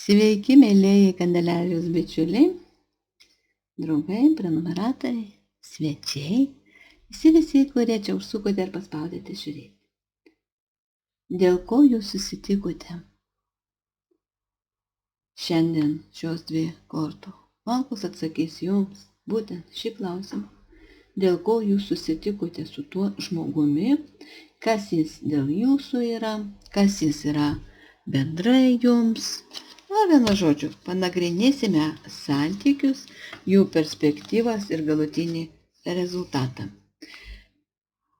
Sveiki, mėlėjai Kandeliarijos bičiuliai, draugai, prenumeratoriai, svečiai, visi, kurie čia užsukote ir paspaudėte žiūrėti. Dėl ko jūs susitikote? Šiandien šios dvi kortų malkos atsakys jums būtent šį klausimą. Dėl ko jūs susitikote su tuo žmogumi, kas jis dėl jūsų yra, kas jis yra bendrai jums. Vienu žodžiu, panagrinėsime santykius, jų perspektyvas ir galutinį rezultatą.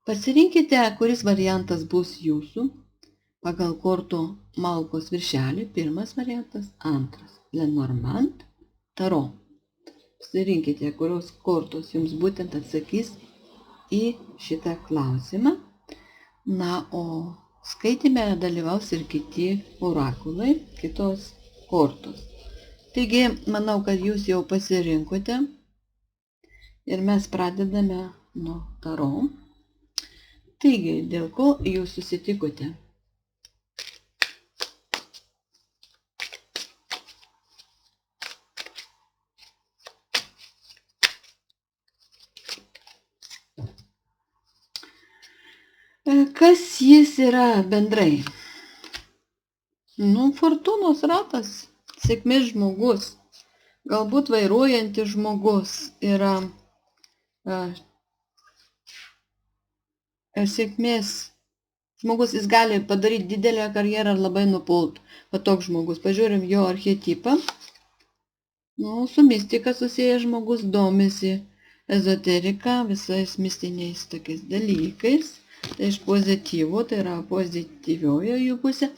Pasirinkite, kuris variantas bus jūsų pagal kortų malkos viršelį. Pirmas variantas, antras. Lenormand, Taro. Pasirinkite, kurios kortos jums būtent atsakys į šitą klausimą. Na, o skaitime dalyvaus ir kiti orakulai, kitos kortos. Taigi, manau, kad jūs jau pasirinkote ir mes pradedame nuo Taro. Taigi, dėl ko jūs susitikote? Kas jis yra bendrai? Fortūnos ratas, sėkmės žmogus, galbūt vairuojantis žmogus yra sėkmės žmogus, jis gali padaryti didelę karjerą ar labai nupult. Va toks žmogus, pažiūrim jo archetipą. Su mistika susijęs žmogus domisi ezoterika, visais mistiniais tokiais dalykais. Tai iš pozityvo, tai yra pozityviojo jų pusė,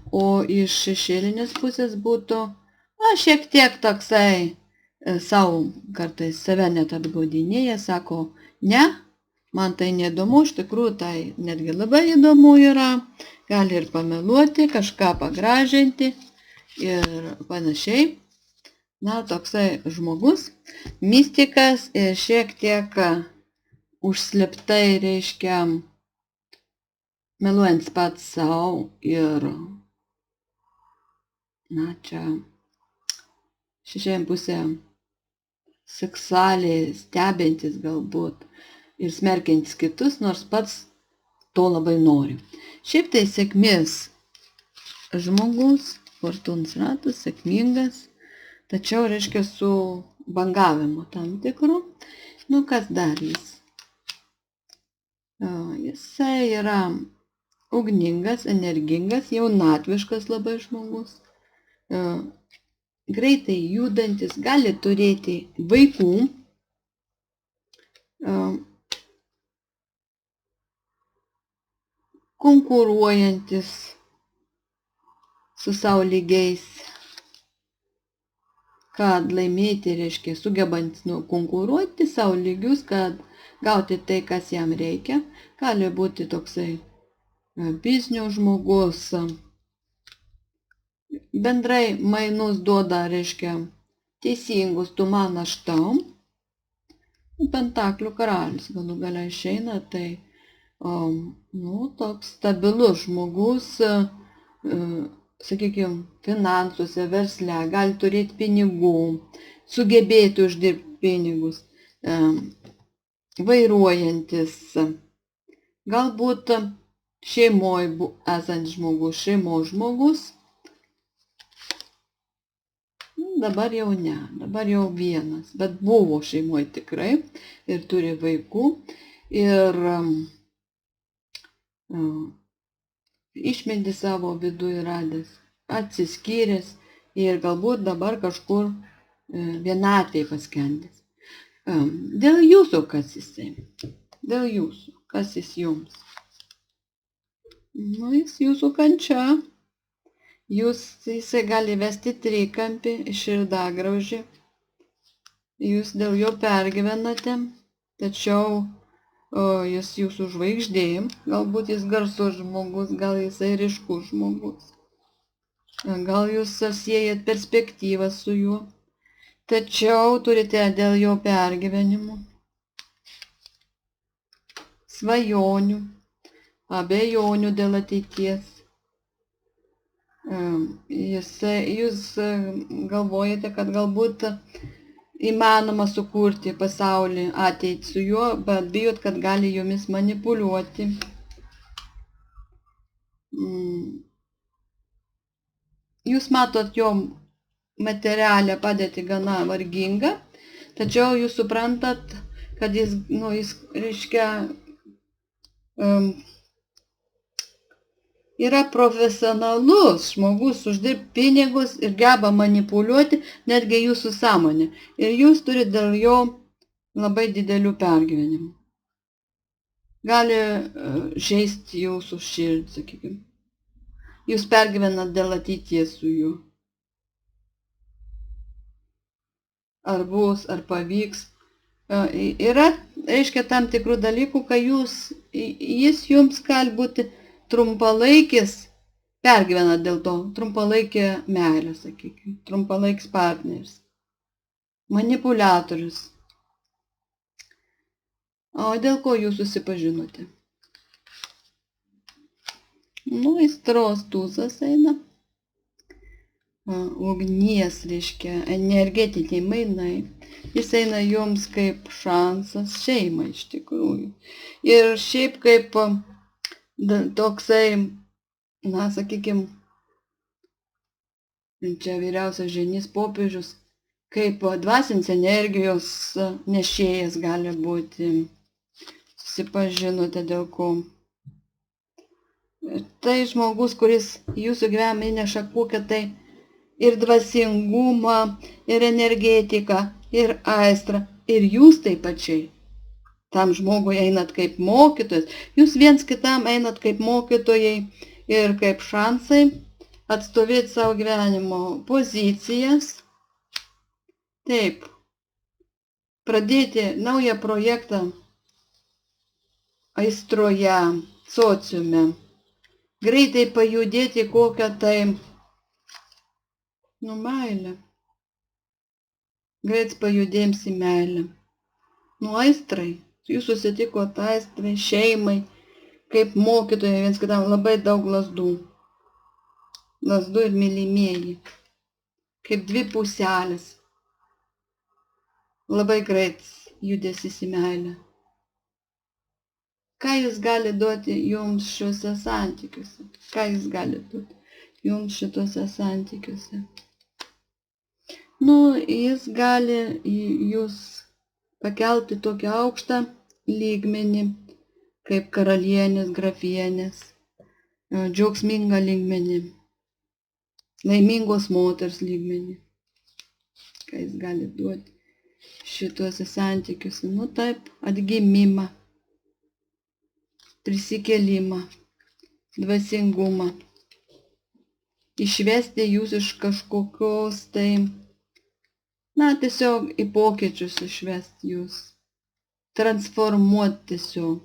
o iš šešėlinės pusės būtų šiek tiek toksai savo kartais save net apgaudinėja, sako, ne, man tai neįdomu, iš tikrųjų tai netgi labai įdomu yra, gali ir pameluoti, kažką pagražinti ir panašiai. Toksai žmogus, mistikas ir šiek tiek užslėptai reiškia meluojant pats savo ir, čia šešėjim pusė seksualiai stebintis galbūt ir smerkiantis kitus, nors pats to labai nori. Šiaip tai sėkmės žmogus, fortūnos ratas, sėkmingas, tačiau reiškia su bangavimu tam tikru. Kas dar jis? Jisai yra ugningas, energingas, jaunatviškas labai žmogus, greitai judantis, gali turėti vaikų, konkuruojantis su savo lygiais, kad laimėti, reiškia, sugebantis konkuruoti savo lygius, kad gauti tai, kas jam reikia, gali būti toksai biznio žmogus, bendrai mainus duoda, reiškia, teisingus tu man aš tau. Pentaklių karalius galų gale išeina, tai toks stabilus žmogus, sakykime, finansuose, versle, gali turėti pinigų, sugebėti uždirbti pinigus, vairuojantis, galbūt šeimoje esant žmogus, šeimos žmogus. Dabar jau ne, dabar jau vienas, bet buvo šeimoje tikrai ir turi vaikų ir išmintį savo viduje radęs, atsiskyręs ir galbūt dabar kažkur vienatvėje paskendęs. Dėl jūsų kas jisai? Dėl jūsų, kas jis jums? Jis jūsų kančia. Jisai gali vesti trikampį, širdagraužį. Jūs dėl jo pergyvenate, tačiau jis jūsų žvaigždė, galbūt jis garsus žmogus, gal jisai ryškus žmogus. Gal jūs siejat perspektyvą su juo, tačiau turite dėl jo pergyvenimų, svajonių, abejonių dėl ateities. Jūs galvojate, kad galbūt įmanoma sukurti pasaulį ateitį su juo, bet bijot, kad gali jumis manipuliuoti. Jūs matot jo materialią padėtį gana vargingą, tačiau jūs suprantat, kad jis reiškia, yra profesionalus žmogus, uždirbt pinigus ir geba manipuliuoti netgi jūsų sąmonę. Ir jūs turite dėl jo labai didelių pergyvenimų. Gali žeisti jūsų širdį, sakykime. Jūs pergyvenat dėl ateities su juo. Ar bus, ar pavyks. Yra, reiškia, tam tikrų dalykų, kai jis jums gali būti trumpalaikis, pergyvenat dėl to, trumpalaikė meilė, sakykime, trumpalaikis partneris, manipuliatorius. O dėl ko jūs susipažinote? Aistros tūzas eina. Ugnies, reiškia, energetiniai mainai. Jis eina jums kaip šansas šeimai iš tikrųjų. Ir šiaip kaip toksai, sakykime, čia vyriausias ženys popiežius, kaip dvasinės energijos nešėjas gali būti. Susipažinote dėl ko. Tai žmogus, kuris jūsų gyvenime įneša kokią tai ir dvasingumą, ir energetiką, ir aistrą, ir jūs taip pačiai. Tam žmogui einat kaip mokytojas, jūs viens kitam einat kaip mokytojai ir kaip šansai atstovėti savo gyvenimo pozicijas. Taip, pradėti naują projektą aistroje, sociume, greitai pajudėti kokią tai, meilę. Greit pajudėms į meilę. Aistrai. Jūs susitikot aistrai, šeimai, kaip mokytojai viens kitam, labai daug lazdų. Lazdų ir mylimieji. Kaip dvi puselės. Labai greit judėsis į meilę. Ką jis gali duoti jums šiuose santykiuose? Ką jis gali duoti jums šituose santykiuose? Jis gali jūs pakelti tokį aukštą lygmenį, kaip karalienės, grafienės, džiaugsmingą lygmenį, laimingos moters lygmenį. Ką jis gali duoti šituose santykiuose? Taip, atgimimą, prisikėlimą, dvasingumą, išvesti jūs iš kažkokios tai, tiesiog į pokyčius išvesti jūs, transformuoti tiesiog,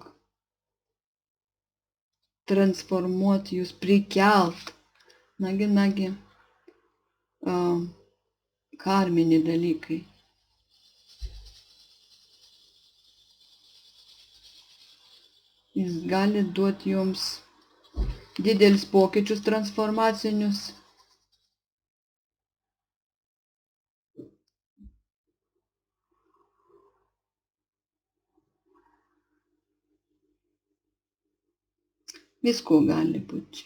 transformuoti jūs, prikelt, karminiai dalykai. Jis gali duoti jums didelis pokyčius transformacinius. Visko gali būti.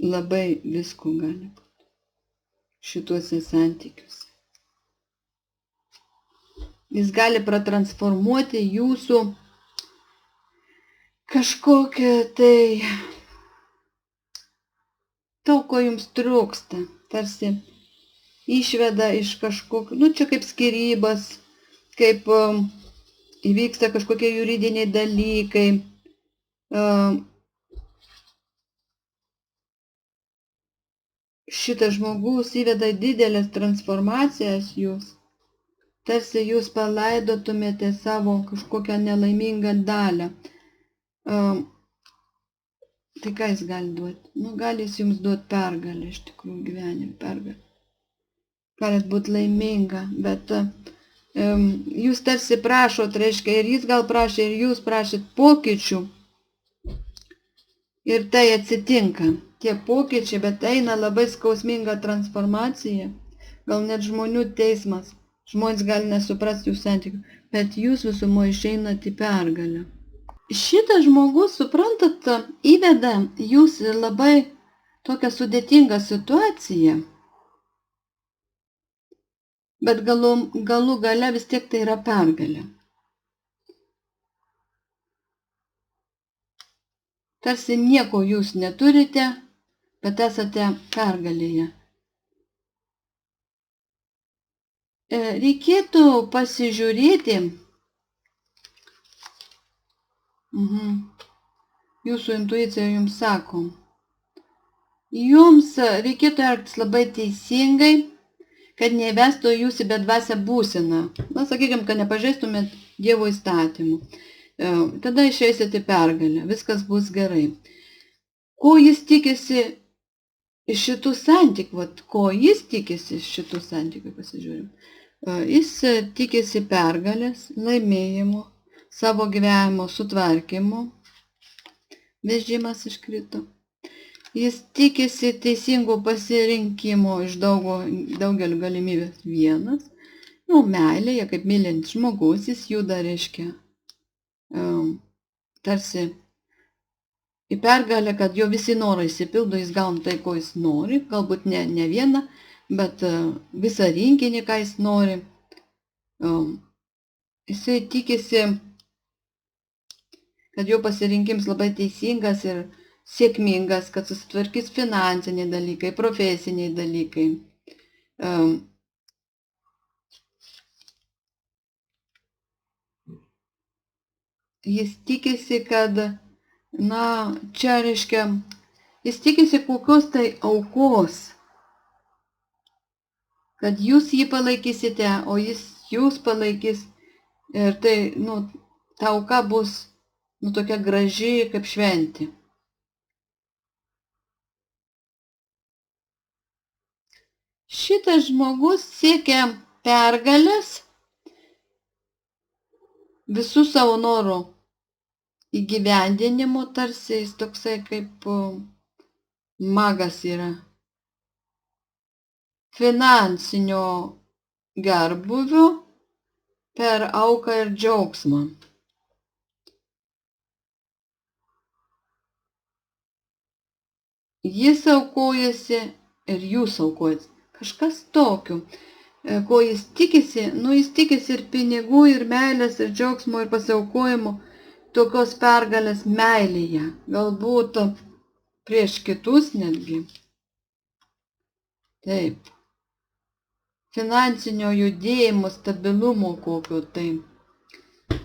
Labai visko gali būti šituose santykiuose. Jis gali pratransformuoti jūsų kažkokią tai to, ko jums trūksta. Tarsi išveda iš kažkokio, čia kaip skyrybas, kaip įvyksta kažkokie juridiniai dalykai. Šitas žmogus įveda didelės transformacijas jūs. Tarsi jūs palaidotumėte savo kažkokią nelaimingą dalę. Tai ką jis gali duoti? Gali jis jums duoti pergalę, iš tikrųjų gyvenime pergalę. Galit būti laiminga, bet jūs tarsi prašot, reiškia, ir jis gal prašė, ir jūs prašėt pokyčių Ir tai atsitinka. Tie pokyčiai, bet eina labai skausminga transformacija. Gal net žmonių teismas. Žmonės gali nesuprasti jų santykių. Bet jūs visumo išeinate į pergalę. Šitas žmogus, suprantat, įveda jūs į labai tokią sudėtingą situaciją. Bet galų gale vis tiek tai yra pergalė. Tarsi nieko jūs neturite, bet esate pergalėje. Reikėtų pasižiūrėti, jūsų intuicija jums sako, jums reikėtų elgtis labai teisingai, kad neįvestų jūs į bedvasę būseną. Na, sakykime, kad nepažeistumėt Dievo įstatymų. Tada išeisite pergalę, viskas bus gerai. Ko jis tikisi iš šitų santykių? Ko jis tikisi iš šitų santykių, pasižiūrim. Jis tikisi pergalės, laimėjimo, savo gyvenimo sutvarkymo. Vežimas iškrito. Jis tikisi teisingų pasirinkimų iš daugelio galimybės vienas. Meilėje, kaip mylintis žmogus, jis juda, reiškia, tarsi į pergalę, kad jo visi norai išsipildo, jis gauna tai, ko jis nori, galbūt ne vieną, bet visą rinkinį, ką jis nori. Jisai tikisi, kad jo pasirinkims labai teisingas ir sėkmingas, kad susitvarkys finansiniai dalykai, profesiniai dalykai. Jis tikisi, kad, čia reiškia, jis tikisi kokios tai aukos, kad jūs jį palaikysite, o jis jūs palaikys. Ir tai, ta auka bus, tokia graži kaip šventė. Šitas žmogus siekia pergalės visų savo norų įgyvendinimo, tarsi jis toksai kaip magas yra. Finansinio gerbūvio per auką ir džiaugsmą. Jis aukojasi ir jūs aukojasi. Kažkas tokiu, ko jis tikisi, jis tikisi ir pinigų, ir meilės, ir džiaugsmo, ir pasiaukojimo, tokios pergalės meilėje, galbūt prieš kitus netgi. Taip. Finansinio judėjimo, stabilumo kokio tai,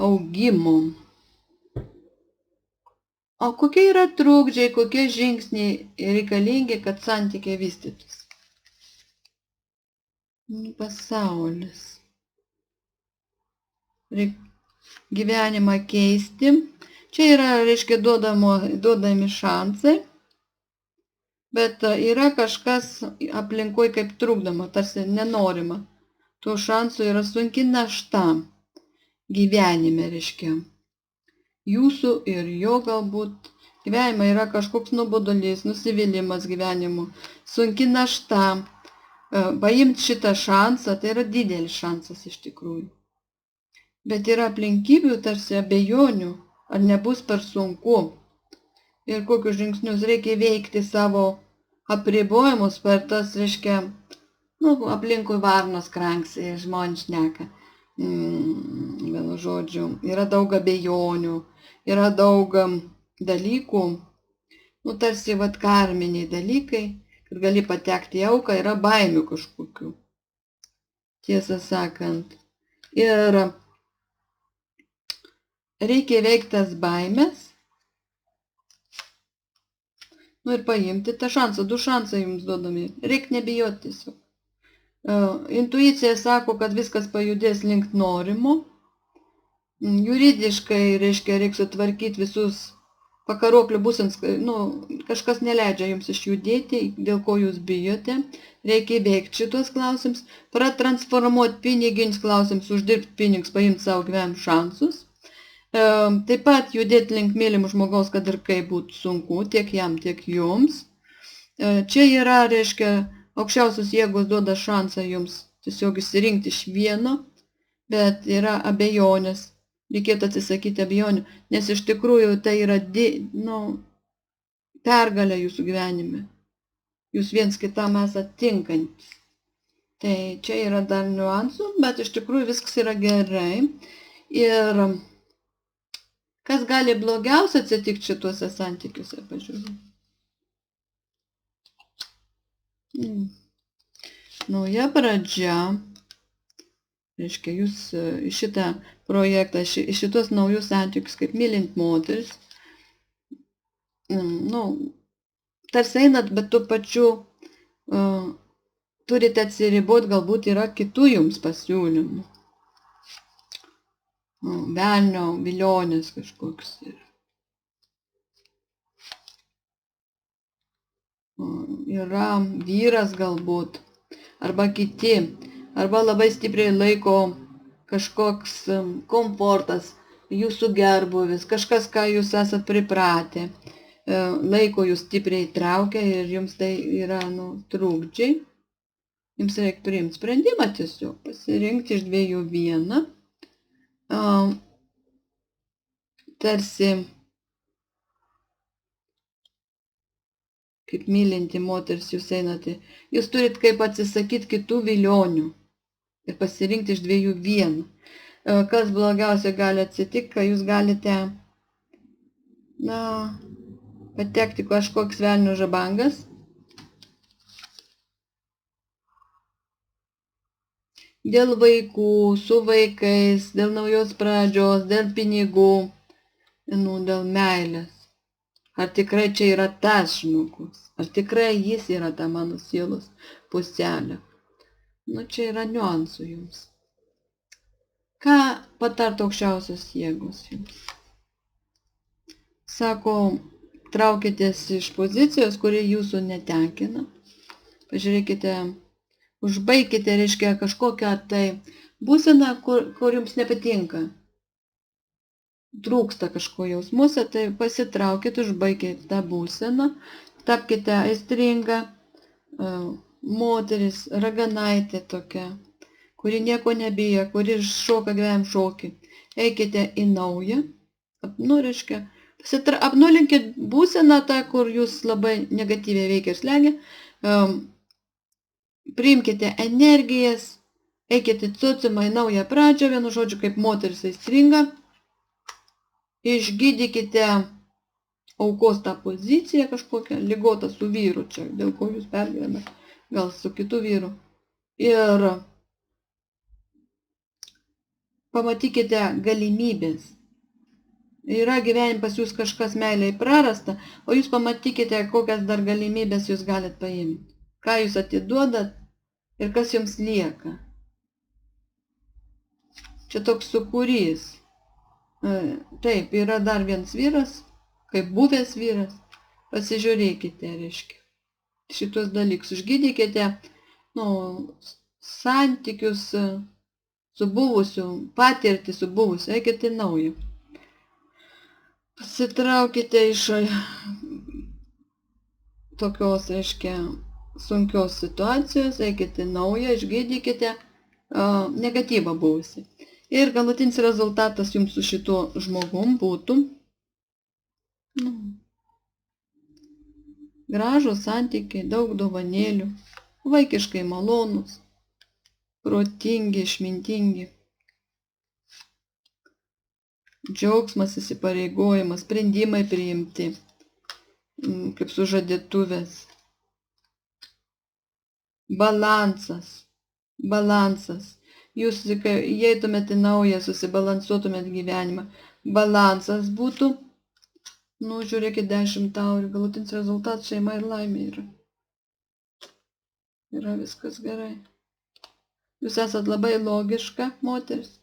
augimo. O kokie yra trukdžiai, kokie žingsniai reikalingi, kad santykiai vystytųsi? Pasaulis. Reikia gyvenimą keisti. Čia yra, reiškia, duodami šansai, bet yra kažkas aplinkoj kaip trukdoma, tarsi nenorima. Tų šansų yra sunki našta gyvenime, reiškia. Jūsų ir jo galbūt gyvenime yra kažkoks nuobodulys, nusivylimas gyvenimu, sunki našta. Paimti šitą šansą, tai yra didelis šansas iš tikrųjų. Bet yra aplinkybių, tarsi abejonių, ar nebus per sunku. Ir kokius žingsnius reikia veikti savo apribojimus per tas, reiškia, aplinkui varnos kranksi, žmonės šneka. Vienu žodžiu, yra daug abejonių, yra daug dalykų, tarsi karminiai dalykai, kad gali patekti į auką, yra baimių kažkokių, tiesą sakant. Ir reikia veikti tas baimės, ir paimti tą šansą, 2 šansai jums duodami, reikia nebijoti tiesiog. Intuicija sako, kad viskas pajudės link norimo, juridiškai, reiškia, reikia sutvarkyti visus pakaroklių būsens, kažkas neleidžia jums išjudėti, dėl ko jūs bijote, reikia įveikti šitos klausimus, pratransformuoti piniginius klausimus, uždirbti pinigus, paimti savo gyvenimo šansus, Taip pat judėti link mylimų žmogaus, kad ir kaip būtų sunku, tiek jam, tiek jums. Čia yra, reiškia, aukščiausios jėgos duoda šansą jums tiesiog išsirinkti iš vieno, bet yra abejonės. Reikėtų atsisakyti abejonių, nes iš tikrųjų tai yra pergalė jūsų gyvenime. Jūs viens kitam esate tinkantis. Tai čia yra dar niuansų, bet iš tikrųjų viskas yra gerai. Ir kas gali blogiausia atsitikti šituose santykiuose, pažiūrėjau. Nauja pradžia. Reiškia, jūs į šitą projektą, į šitos naujus santykius, kaip mylint moteris, tarsi einat, bet tuo pačiu turite atsiriboti, galbūt yra kitų jums pasiūlymų. Velnio, vilionės kažkoks. Yra vyras galbūt, arba kiti. Arba labai stipriai laiko kažkoks komfortas, jūsų gerbūvis, kažkas, ką jūs esat pripratę. Laiko jūs stipriai traukia ir jums tai yra trukdžiai. Jums reikia priimti sprendimą tiesiog, pasirinkti iš dviejų vieną. Tarsi, kaip mylinti moteris jūs einate, jūs turit kaip atsisakyti kitų vilionių. Ir pasirinkti iš dviejų vieną. Kas blogiausia gali atsitikti, kai jūs galite patekti kažkoks velnio žabangas. Dėl vaikų, su vaikais, dėl naujos pradžios, dėl pinigų, dėl meilės. Ar tikrai čia yra tas žmogus? Ar tikrai jis yra ta mano sielos puselė? Čia yra niuansų jums. Ką patartų aukščiausios jėgos jums? Sako, traukitės iš pozicijos, kuri jūsų netenkina. Pažiūrėkite, užbaikite, reiškia, kažkokią tai būseną, kur jums nepatinka. Trūksta kažko jausmuose, tai pasitraukite, užbaikite tą būseną, tapkite aistringa, moteris, raganaitė tokia, kuri nieko nebijo, kuri šoka gyvenim šokį. Eikite į naują, reiškia, apnulinkit būseną tą, kur jūs labai negatyviai veikia ir slegia, priimkite energijas, eikite sociumą į naują pradžią, vienu žodžiu, kaip moteris aistringa, išgydykite aukos tą poziciją kažkokią, ligotą su vyru čia, dėl ko jūs pergyvenate. Gal su kitu vyru. Ir pamatykite galimybės. Yra gyvenime pas jūs kažkas meiliai prarasta, o jūs pamatykite, kokias dar galimybės jūs galite paimti. Ką jūs atiduodat ir kas jums lieka. Čia toks sukūrys. Taip, yra dar vienas vyras, kaip buvęs vyras. Pasižiūrėkite, reiškia. Šitos dalykus išgydykite, santykius su buvusiu, patirtį su buvusiu, eikite naują. Pasitraukite iš tokios, reiškia, sunkios situacijos, eikite naują, išgydykite negatyvą buvusi. Ir galutinis rezultatas jums su šituo žmogum būtų gražūs santykiai, daug dovanėlių, vaikiškai malonūs, protingi, išmintingi, džiaugsmas, įsipareigojimas, sprendimai priimti, kaip sužadėtuvės, balansas. Jūs, kai įeitumėte naują, susibalansuotumėte gyvenimą, balansas būtų, žiūrėkit 10 taurių, galutinis rezultatas šeima ir laimė yra. Yra viskas gerai. Jūs esat labai logiška moteris,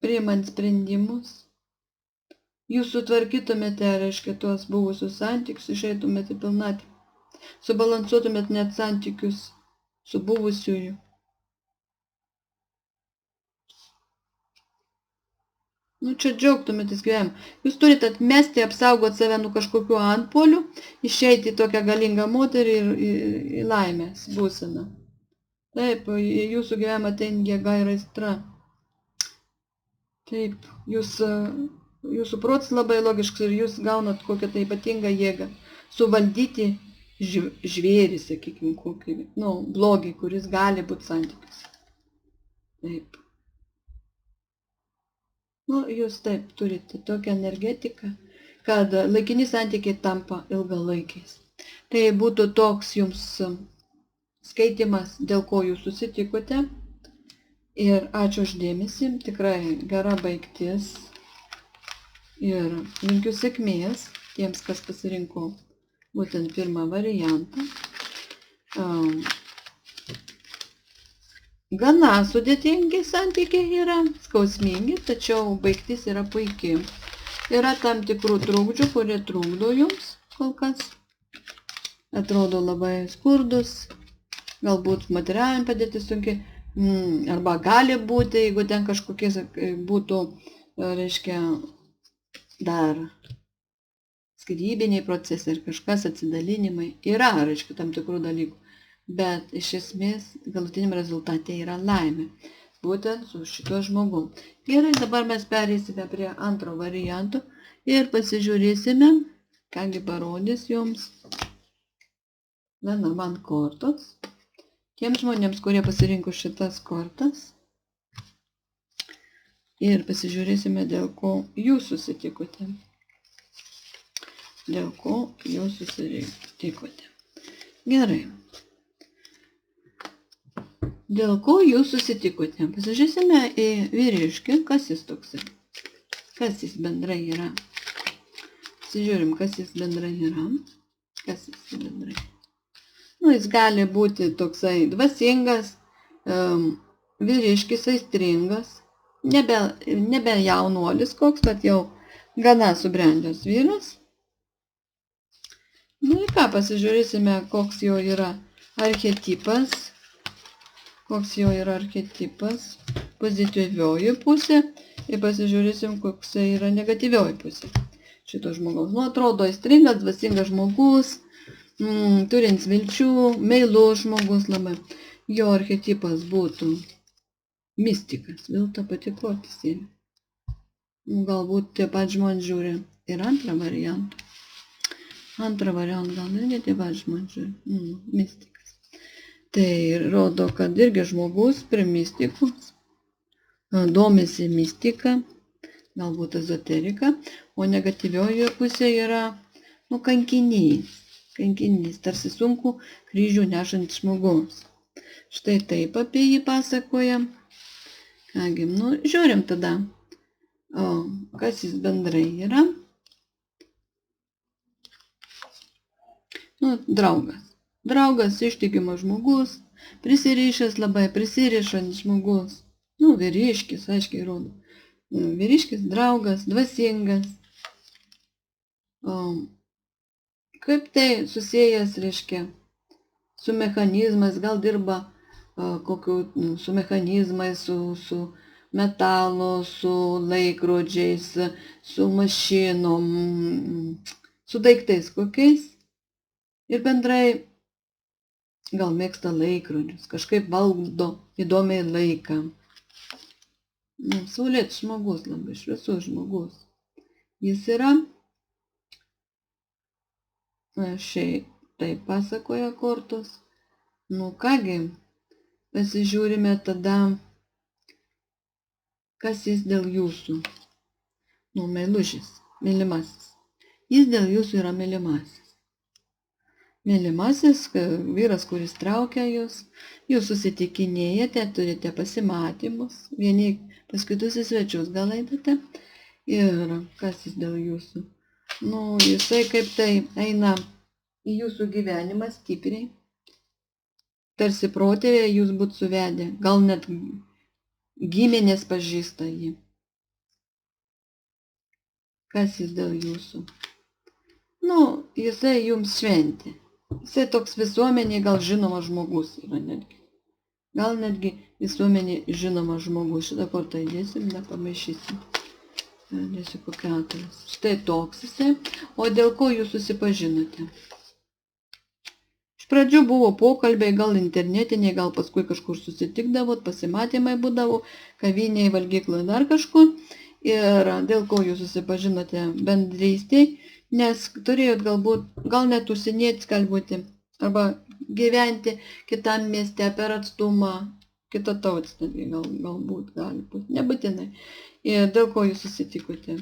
priimant sprendimus. Jūs sutvarkytumėte, reiškia, tuos buvusius santykius, išeitumėte pilnatvę. Subalansuotumėte net santykius su buvusiųjų. Nu, čia džiaugtumėtis gyvenimu. Jūs turite atmesti, apsaugoti save nuo kažkokių antpolių, išeiti į tokią galingą moterį ir į laimės būseną. Taip, į jūsų gyvenimą ateina jėga ir aistra. Taip, jūsų protas labai logiškas ir jūs gaunat kokią tai ypatingą jėgą. Suvaldyti žvėrį, sakykime, kokį, blogį, kuris gali būti santykis. Taip. Jūs taip turite tokią energetiką, kad laikini santykiai tampa ilgalaikiais. Tai būtų toks jums skaitimas, dėl ko jūs susitikote. Ir ačiū už dėmesį, tikrai gera baigtis. Ir linkiu sėkmės tiems, kas pasirinko būtent pirmą variantą. Gana sudėtingi santykiai yra, skausmingi, tačiau baigtis yra puikiai. Yra tam tikrų trukdžių, kurie trukdo jums kol kas. Atrodo labai skurdus, galbūt materialinė padėtis sunkiai, arba gali būti, jeigu ten kažkokie būtų, reiškia, dar skyrybiniai procesai ir kažkas atsidalinimai. Yra, reiškia, tam tikrų dalykų. Bet iš esmės galutiniam rezultate yra laimė. Būtent su šituo žmogu. Gerai, dabar mes pereisime prie antro varianto ir pasižiūrėsime, kągi parodys jums man kortos. Tiems žmonėms, kurie pasirinko šitas kortas. Ir pasižiūrėsime, dėl ko jūs susitikote. Dėl ko jūs susitikote. Gerai. Dėl ko jūs susitikote? Pasižiūrėsime į vyriškį, kas jis toksai. Kas jis bendrai yra. Pasižiūrim, kas jis bendrai yra. Kas jis bendrai. Jis gali būti toksai dvasingas, vyriškis aistringas, nebe jaunuolis koks, bet jau gana subrendęs vyras. Ir ką, pasižiūrėsime, koks jo yra archetipas. Koks jo yra archetipas, pozityvioji pusė ir pasižiūrėsim, koks yra negatyvioji pusė šito žmogaus. Atrodo aistringas, dvasingas žmogus, turint vilčių, meilus žmogus labai. Jo archetipas būtų mistikas, vėl ta pati kortis yra. Galbūt tie pat žmonės žiūri ir antrą variantą. Antrą variantą gal irgi tie pat žmonės žiūri, mistikas. Tai rodo, kad irgi žmogus prie mistikos, domisi mistika, galbūt ezoterika, o negatyvioji pusė yra, kankinys. Kankinys, tarsi sunku kryžių nešant žmogus. Štai taip apie jį pasakoja. Kągi, žiūrim tada, kas jis bendrai yra. Draugas. Draugas, ištikimas žmogus, prisirišęs labai, prisirišant žmogus. Vyriškis, aiškiai rodo. Vyriškis, draugas, dvasingas. Kaip tai susijęs, reiškia, su mechanizmais, gal dirba su mechanizmais, su metalo, su laikrodžiais, su mašinom, su daiktais kokiais. Ir bendrai gal mėgsta laikrodžius, kažkaip valdo įdomiai laiką. Saulėtas žmogus, labai šviesus žmogus. Jis yra, šiai taip pasakoja kortos. Kągi, pasižiūrime tada, kas jis dėl jūsų. Meilužis, mylimasis. Jis dėl jūsų yra mylimasis. Mylimasis, vyras, kuris traukia jūs susitikinėjate, turite pasimatymus, vieni pas kitus į svečius gal einate. Ir kas jis dėl jūsų? Jisai kaip tai eina į jūsų gyvenimą stipriai. Tarsi protėviai jūs būt suvedę, gal net giminės pažįsta jį. Kas jis dėl jūsų? Jisai jums šventė. Jisai toks visuomenė gal žinomas žmogus yra netgi. Gal netgi visuomenė žinomas žmogus. Šitą kortą įdėsim, nepamaišysim. Dėsiu po 4. Štai toks jisai. O dėl ko jūs susipažinote? Iš pradžių buvo pokalbiai, gal internetiniai, gal paskui kažkur susitikdavot, pasimatymai būdavo, kavinėje, valgykloje, dar kažkur. Ir dėl ko jūs susipažinote bendrystėj, nes turėjot gal net užsienietis galbūt, arba gyventi kitam mieste per atstumą, kitatautis netgi galbūt gali būti, nebūtinai. Ir dėl ko jūs susitikote?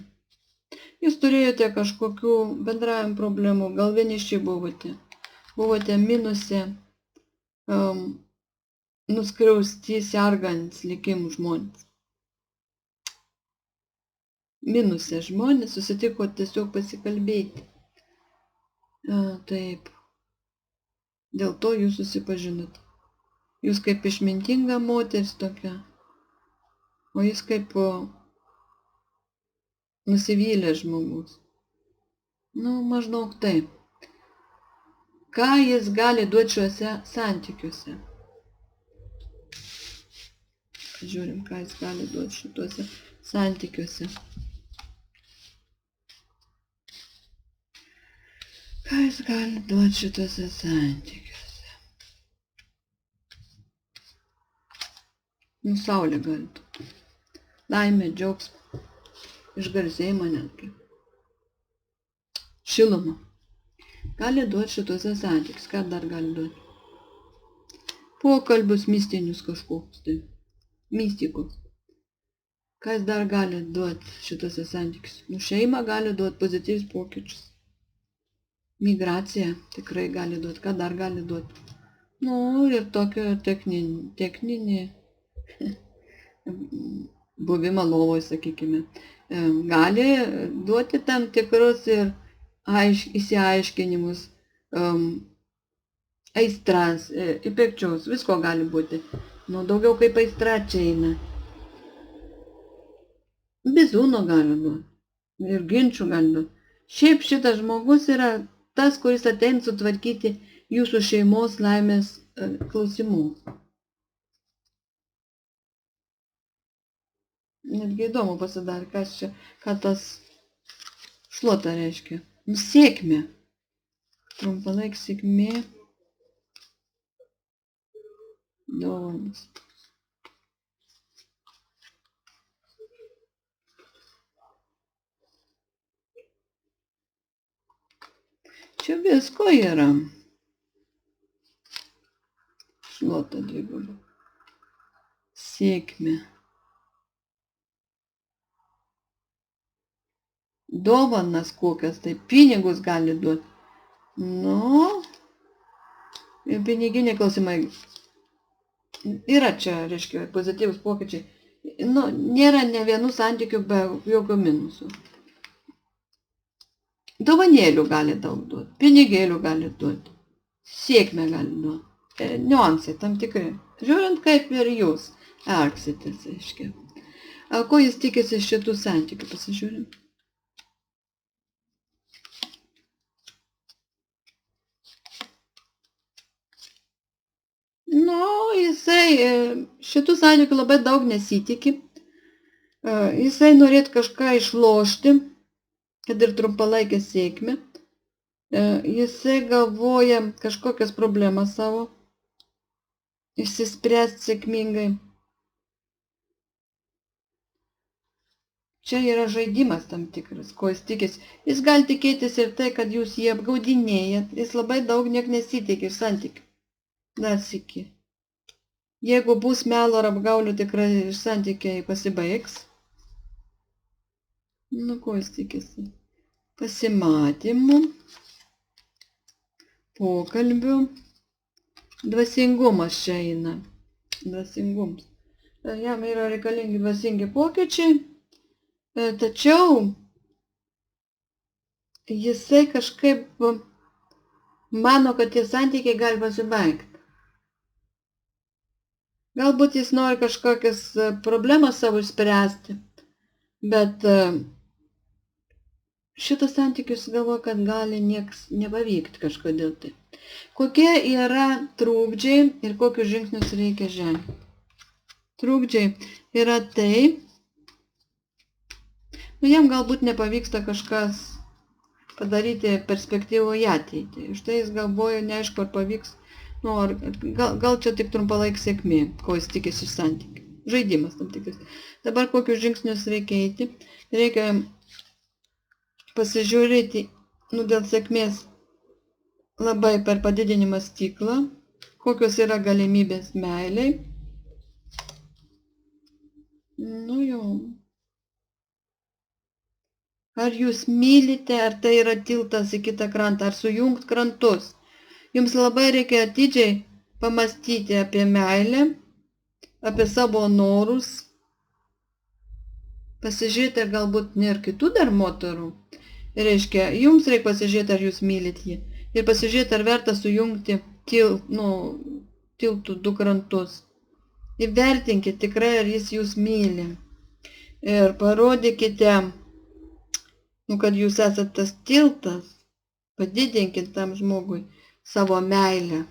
Jūs turėjote kažkokių bendravimo problemų, gal vieniši buvote minuse, nuskriausti, sergant likimų žmonės. Minuse žmonės susitiko tiesiog pasikalbėti. Taip. Dėl to jūs susipažinote. Jūs kaip išmintinga moteris tokia, o jis kaip nusivylęs žmogus. Maždaug taip. Ką jis gali duoti šiuose santykiuose? Žiūrim, ką jis gali duoti šituose santykiuose. Ką jis gali duoti šituose santykiuose? Saulė gali duoti. Laimė, džiaugsmą, išgarsėjimą netgi. Šilumą. Gali duoti šituose santykius. Ką dar gali duoti? Pokalbius mistinius kažkoks. Tai. Mystikos. Ką jis dar gali duoti šituose santykius? Šeima gali duoti pozityvius pokyčius. Migracija tikrai gali duoti. Ką dar gali duoti? Ir tokio techninį buvimą lovoje, sakykime. Gali duoti tam tikrus ir įsiaiškinimus, aistras, įpekčiaus, visko gali būti. Daugiau kaip aistra čia eina. Bizūno gali duoti. Ir ginčių gali duoti. Šiaip šitas žmogus yra tas, kuris ateina sutvarkyti jūsų šeimos laimės klausimų. Netgi įdomu pasidarė, ką tas šluota reiškia. Sėkmė. Trumpalaik sėkmė. Dovanas. Čia visko yra. Šluota dviguba. Sėkmė. Dovanas kokias, tai pinigus gali duoti. Piniginiai klausimai. Yra čia, reiškia, pozityvus pokyčiai. Nėra ne vienų santykių be jokių minusų. Dovanėlių gali daug duoti, pinigėlių gali duoti, sėkmę gali duoti. Niuansai tam tikri. Žiūrint, kaip ir jūs elgsitės, reiškia. Ko jis tikisi šitų santykių, pasižiūrim. Jisai šitų santykių labai daug nesitiki. Jisai norėtų kažką išlošti, kad ir trumpalaikę sėkmę. Jisai galvoja kažkokias problemas savo išsispręsti sėkmingai. Čia yra žaidimas tam tikras, ko jis tikisi. Jis gali tikėtis ir tai, kad jūs jį apgaudinėjat. Jis labai daug niek nesitikė iš santykių. Dar sykį. Jeigu bus melo ar apgaulių, tikrai santykiai pasibaigs. Ko jis tikisi? Pasimatymų, pokalbių, dvasingumas čia eina. Dvasingumas. Jam yra reikalingi dvasingi pokyčiai, tačiau jisai kažkaip mano, kad tie santykiai gali pasibaigti. Galbūt jis nori kažkokias problemas savo išspręsti, bet šitas santykius galvoja, kad gali nieks nepavykti kažkodėl tai. Kokie yra trūkdžiai ir kokius žingsnius reikia žengti? Trūkdžiai yra tai, Nu, jam galbūt nepavyksta kažkas padaryti perspektyvų į ateitį. Štai jis galvoja, neaišku, ar pavyks, nu, gal čia tik trumpalaik sėkmė, ko jis tikisi iš santykių. Žaidimas tam tikras. Dabar kokius žingsnius reikia eiti? Reikia pasižiūrėti, nu, dėl sėkmės labai per padidinimą stiklą, kokios yra galimybės meiliai. Nu jau. Ar jūs mylite, ar tai yra tiltas į kitą krantą, ar sujungt krantus. Jums labai reikia atidžiai pamastyti apie meilę, apie savo norus, pasižiūrėti, ar galbūt nėra kitų dar moterų. Reiškia, jums reikia pasižiūrėti, ar jūs mylit jį. Ir pasižiūrėti, ar verta sujungti tiltų du krantus. Įvertinkite tikrai, ar jis jūs myli. Ir parodykite, nu, kad jūs esate tas tiltas. Padidinkit tam žmogui savo meilę.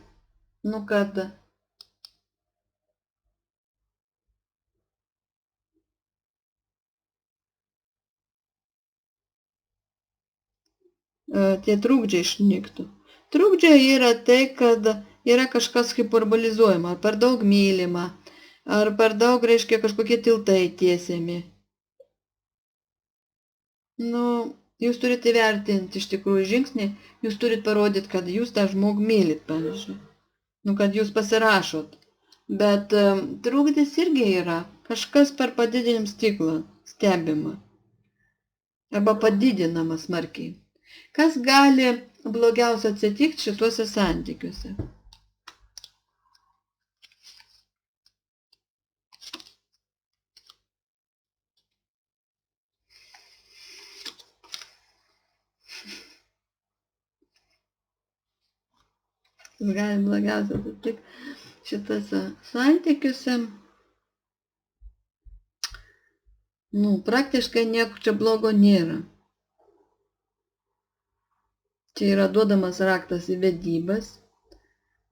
Nu, kad tie trukdžiai išnyktų. Trukdžiai yra tai, kad yra kažkas hiperbolizuojama, ar per daug mylima, ar per daug, reiškia, kažkokie tiltai tiesiami. Nu, jūs turite įvertinti iš tikrųjų žingsnį, jūs turite parodyti, kad jūs tą žmogų mylit, pavyzdžiui. Nu, kad jūs pasirašot. Bet trukdis irgi yra. Kažkas per padidinimą stiklą stebima. Arba padidinama smarkiai. Kas gali blogiausia atsitikti šituose santykiuose? Kas gali blogiausia atsitikti šituose santykiuose? Nu, praktiškai nieko čia blogo nėra. Čia yra duodamas raktas į vedybas.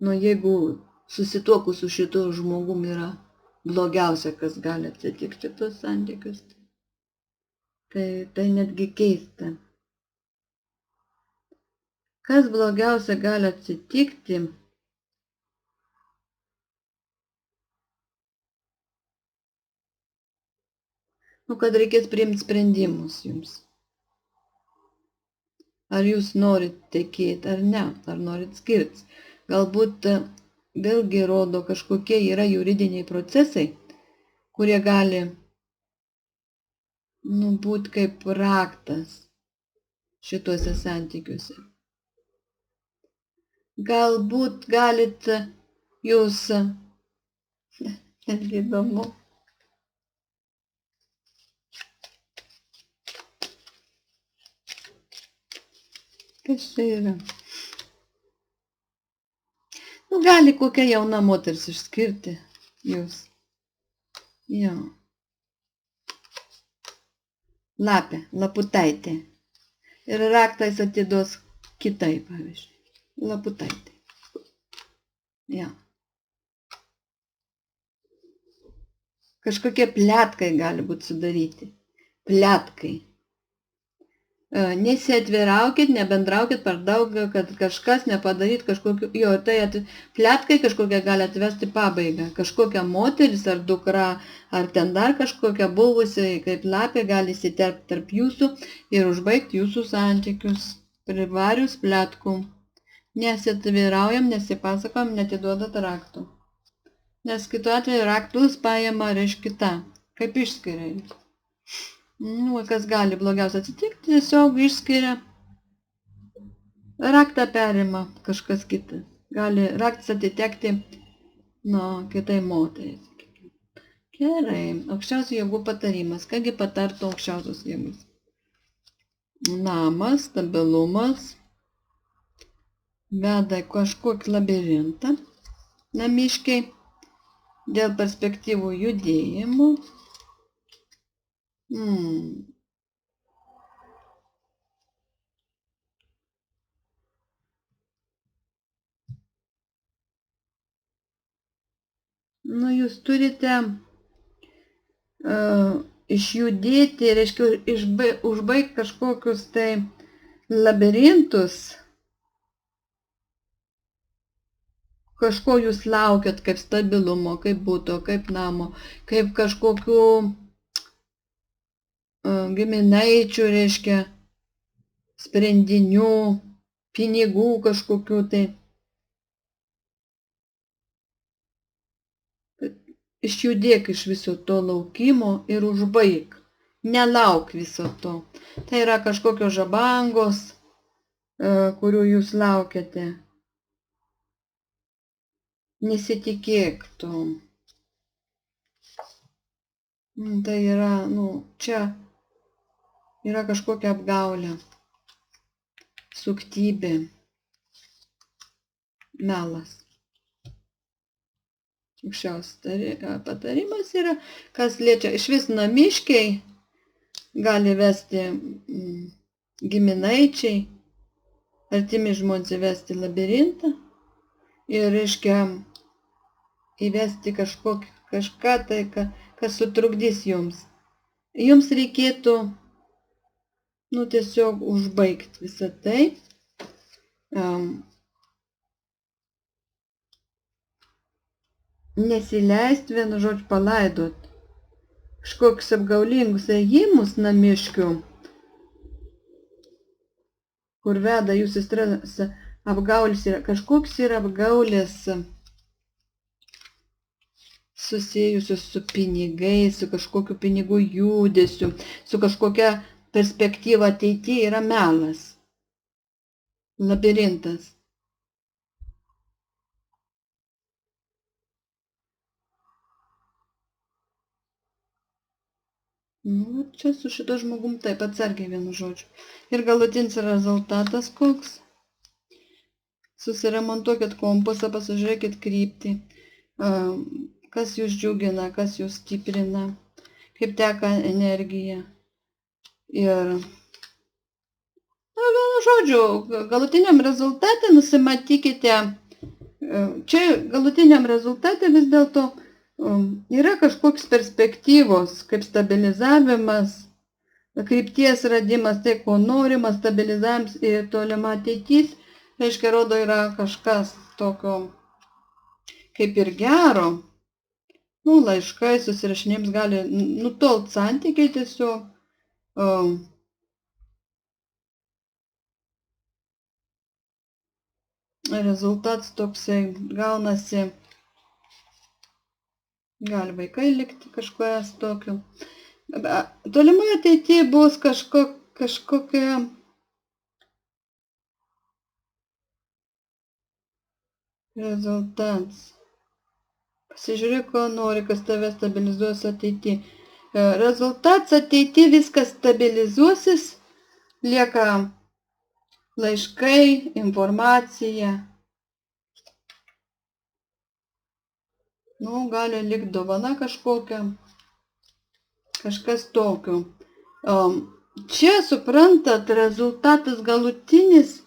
Nu, jeigu susituokus su šitu žmogum yra blogiausia, kas gali atsitikti šitus santykius, tai netgi keista. Kas blogiausia gali atsitikti? Nu, kad reikės priimti sprendimus jums. Ar jūs norit tekėti ar ne, ar norit skirtis. Galbūt vėlgi rodo kažkokie yra juridiniai procesai, kurie gali, nu, būti kaip raktas šituose santykiuose. Galbūt galit jūs, netgi įdomu, kas čia yra? Nu, gali kokia jauna moteris išskirti jūs. Jo. Lapė, laputaitė. Ir raktais atiduos kitai, pavyzdžiui. Laputaitė. Jo. Kažkokie pletkai gali būti sudaryti. Pletkai. Nesiatviraukit, nebendraukit per daug, kad kažkas nepadaryt kažkokiu, jo, tai pletkai kažkokia gali atvesti pabaigą. Kažkokia moteris ar dukra, ar ten dar kažkokia buvusi, kaip lapė, gali įsiterpti tarp jūsų ir užbaigti jūsų santykius. Privarius pletkų. Nesiatviraujam, nesipasakojam, netiduodat raktų. Nes kitu atveju raktus paima reiškia tą, kaip išskiria. Nu, kas gali blogiausia atsitikti, tiesiog išskiria. Raktą perima kažkas kitas. Gali raktas atitekti, nu, kitai moteriai. Gerai, aukščiausių jėgų patarimas. Kągi patartų aukščiausios jėgos? Namas, stabilumas, veda kažkokį labirintą, namiškiai, dėl perspektyvų judėjimų. Nu, jūs turite išjudėti, reiškia, užbaigti kažkokius tai labirintus, kažko jūs laukiat, kaip stabilumo, kaip būto, kaip namo, kaip kažkokių giminaičių, reiškia, sprendinių, pinigų kažkokių tai. Išjudėk iš viso to laukimo ir užbaig. Nelauk viso to. Tai yra kažkokios žabangos, kurių jūs laukiate. Nesitikėk to. Tai yra, čia yra kažkokia apgaulė, suktybė, melas. Aukščiausias patarimas yra, kas liečia išvis namiškiai, gali vesti giminaičiai, artimi žmonės įvesti labirintą ir, reiškia, įvesti kažką tai, kas sutrukdys jums. Jums reikėtų, tiesiog užbaigti visą tai. Nesileisti, vienu žodžiu, palaidot kažkokius apgaulingus ėjimus namiškių, kur veda jūs į stresą. Apgaulis yra, kažkoks yra apgaulės susijusius su pinigais, su kažkokiu pinigų judesiu, su kažkokia perspektyva ateityje, yra melas, labirintas. Čia su šito žmogum taip, atsargiai, vienu žodžiu. Ir galutinis rezultatas koks? Susiremontuokit kompasą, pasižiūrėkit kryptį, kas jūs džiugina, kas jūs stiprina, kaip teka energija. Ir, vienu žodžiu, galutiniam rezultate nusimatykite, čia galutiniam rezultate vis dėlto yra kažkoks perspektyvos, kaip stabilizavimas, krypties radimas, tai ko norima, stabilizavimas ir tolima ateitis, reiškia, rodo, yra kažkas tokio kaip ir gero. Laiškai, susirašinėjimas gali nutolt santykiai tiesiog. Rezultatas toksai gaunasi. Gali vaikai likti kažkojas tokiu. Tolimoje ateityje bus kažkokia rezultatas. Pasižiūrėk, ko nori, kas tave stabilizuos ateityje. Rezultatas ateityje viskas stabilizuosis, lieka laiškai, informacija. Gali likti dovana kažkokia, kažkas tokio. Čia, suprantat, rezultatas galutinis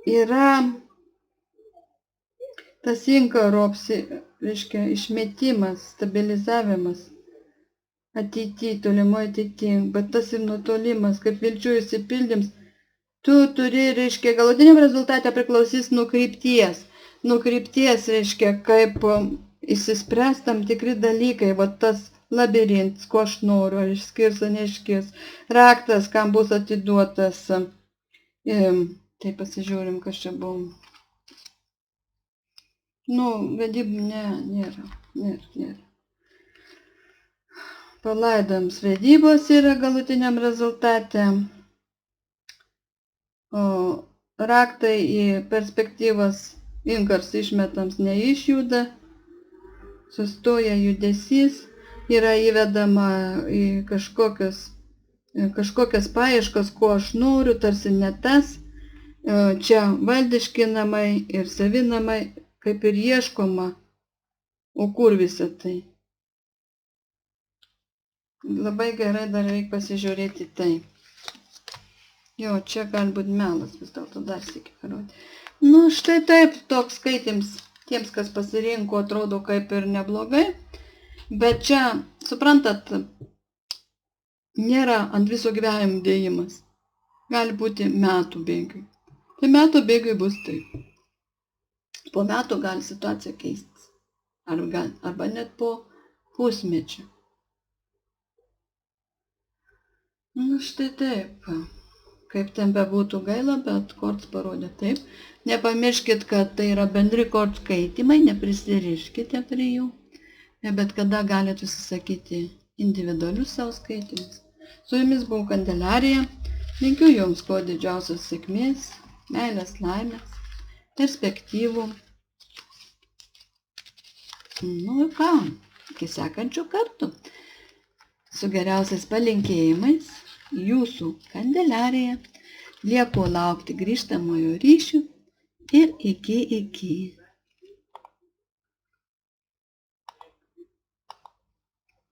yra tas inkaro, reiškia, išmetimas, stabilizavimas ateityje, tolimoje ateityje, bet tas ir nutolimas, kaip vilčių išsipildyms, tu turi, reiškia, galutiniam rezultate priklausys nuo krypties. Nuo krypties, reiškia, kaip įsispręs tam tikri dalykai, va tas labirintas, ko aš noriu, ar išskirs, ar neišskirs, raktas, kam bus atiduotas. Tai pasižiūrim, kas čia buvo. Vedybų nėra. Palaidojams vedybos yra galutiniam rezultate. Raktai į perspektyvas inkars išmetams neišjuda, sustoja judesys, yra įvedama į kažkokias paieškas, ko aš noriu, tarsi ne tas. Čia valdiški namai ir savinamai, kaip ir ieškoma, o kur visą tai. Labai gerai dar reikia pasižiūrėti tai. Čia gali būti melas, vis dėlto dar sykį parodyti. Štai taip, toks skaitims tiems, kas pasirinko, atrodo kaip ir neblogai. Bet čia, suprantat, nėra ant viso gyvenimo dėjimas. Gali būti metų bėgiui. Tai metų bėgiui bus taip. Po metų gali situacija keistis. Arba net po pusmečio. Nu štai taip. Kaip ten bebūtų gaila, bet korts parodė taip. Nepamirškit, kad tai yra bendri korts skaitimai, neprisiriškite prie jų. Bet kada galite užsisakyti individualius savo skaitimus. Su jumis buvo Kandelarija. Linkiu jums kuo didžiausios sėkmės, meilės, laimės, perspektyvų. Nu ir ką, iki sekančių kartų. Su geriausiais palinkėjimais, jūsų Kandelarija. Lieku laukti grįžtamojo ryšių ir iki.